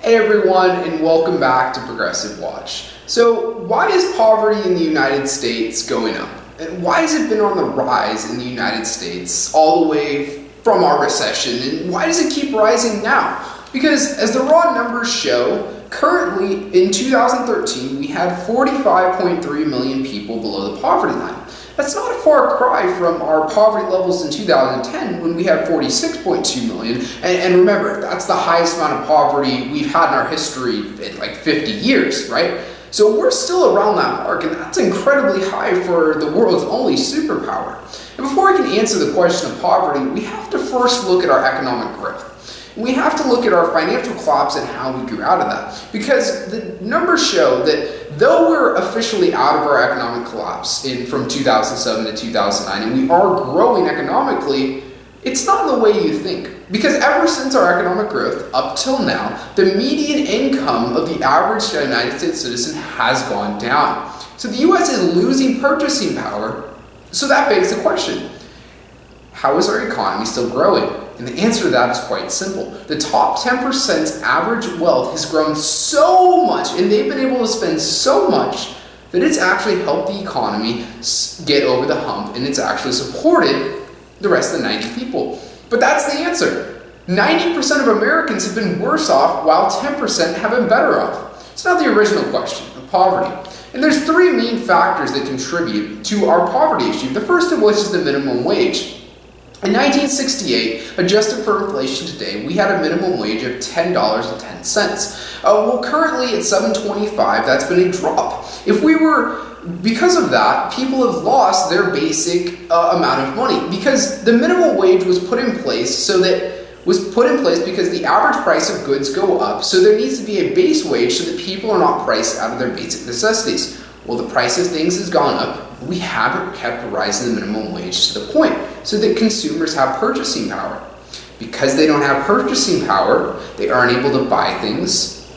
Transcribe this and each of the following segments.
Hey everyone, and welcome back to Progressive Watch. So, why is poverty in the United States going up? And why has it been on the rise in the United States all the way from our recession? And why does it keep rising now? Because as the raw numbers show, currently in 2013, we had 45.3 million people below the poverty line. That's not a far cry from our poverty levels in 2010 when we had 46.2 million. And remember, that's the highest amount of poverty we've had in our history in like 50 years, right? So we're still around that mark, and that's incredibly high for the world's only superpower. And before I can answer the question of poverty, we have to first look at our economic growth. We have to look at our financial collapse and how we grew out of that. Because the numbers show that though we're officially out of our economic collapse from 2007 to 2009, and we are growing economically, it's not in the way you think. Because ever since our economic growth up till now, the median income of the average United States citizen has gone down. So the US is losing purchasing power. So that begs the question, how is our economy still growing? And the answer to that is quite simple. The top 10%'s average wealth has grown so much, and they've been able to spend so much that it's actually helped the economy get over the hump, and it's actually supported the rest of the 90 people. But that's the answer. 90% of Americans have been worse off, while 10% have been better off. It's not the original question of poverty. And there's three main factors that contribute to our poverty issue. The first of which is the minimum wage. In 1968, adjusted for inflation today, we had a minimum wage of $10.10. Well, currently at $7.25, that's been a drop. Because of that, people have lost their basic amount of money, because the minimum wage was put in place because the average price of goods go up, so there needs to be a base wage so that people are not priced out of their basic necessities. Well, the price of things has gone up. We haven't kept rising the minimum wage to the point so that consumers have purchasing power. Because they don't have purchasing power, they aren't able to buy things,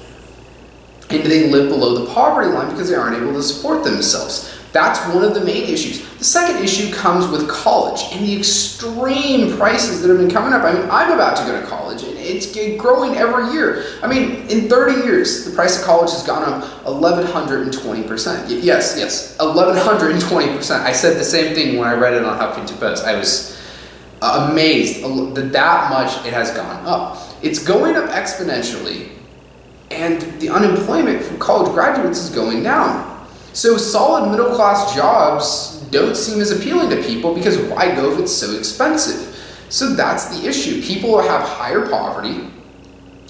and they live below the poverty line because they aren't able to support themselves. That's one of the main issues. The second issue comes with college and the extreme prices that have been coming up. I mean, I'm about to go to college, and it's growing every year. I mean, in 30 years, the price of college has gone up 1,120%. Yes, 1,120%. I said the same thing when I read it on Huffington Post. I was amazed that much it has gone up. It's going up exponentially, and the unemployment for college graduates is going down. So solid middle-class jobs don't seem as appealing to people, because why go if it's so expensive? So that's the issue. People have higher poverty,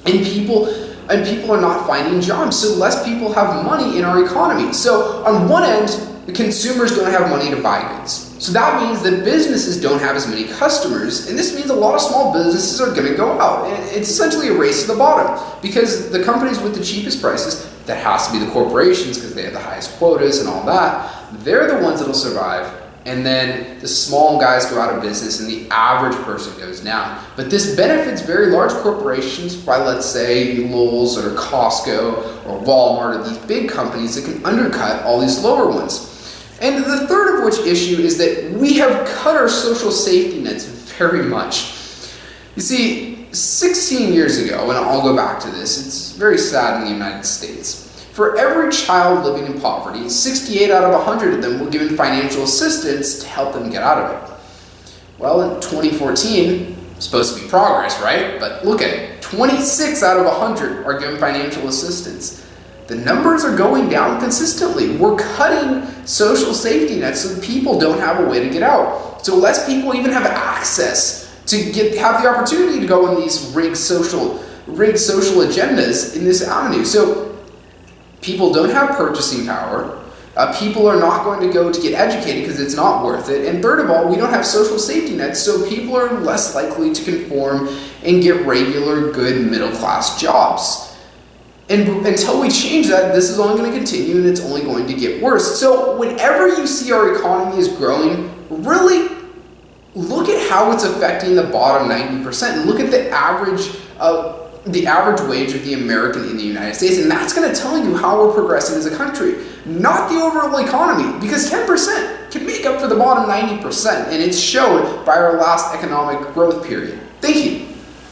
and people are not finding jobs. So less people have money in our economy. So on one end, the consumers don't have money to buy goods. So that means that businesses don't have as many customers, and this means a lot of small businesses are going to go out. And it's essentially a race to the bottom, because the companies with the cheapest prices, that has to be the corporations because they have the highest quotas and all that, they're the ones that will survive. And then the small guys go out of business and the average person goes down. But this benefits very large corporations by, let's say, Lowe's or Costco or Walmart, or these big companies that can undercut all these lower ones. And the third of which issue is that we have cut our social safety nets very much. You see, 16 years ago, and I'll go back to this, it's very sad in the United States. For every child living in poverty, 68 out of 100 of them were given financial assistance to help them get out of it. Well, in 2014, it's supposed to be progress, right? But look at it, 26 out of 100 are given financial assistance. The numbers are going down consistently. We're cutting social safety nets so that people don't have a way to get out. So less people even have access to have the opportunity to go on these rigged social agendas in this avenue. So people don't have purchasing power. People are not going to go to get educated because it's not worth it. And third of all, we don't have social safety nets, so people are less likely to conform and get regular, good middle-class jobs. And until we change that, this is only going to continue, and it's only going to get worse. So whenever you see our economy is growing, really look at how it's affecting the bottom 90%, and look at the average wage of the American in the United States, and that's going to tell you how we're progressing as a country, not the overall economy, because 10% can make up for the bottom 90%, and it's shown by our last economic growth period. Thank you.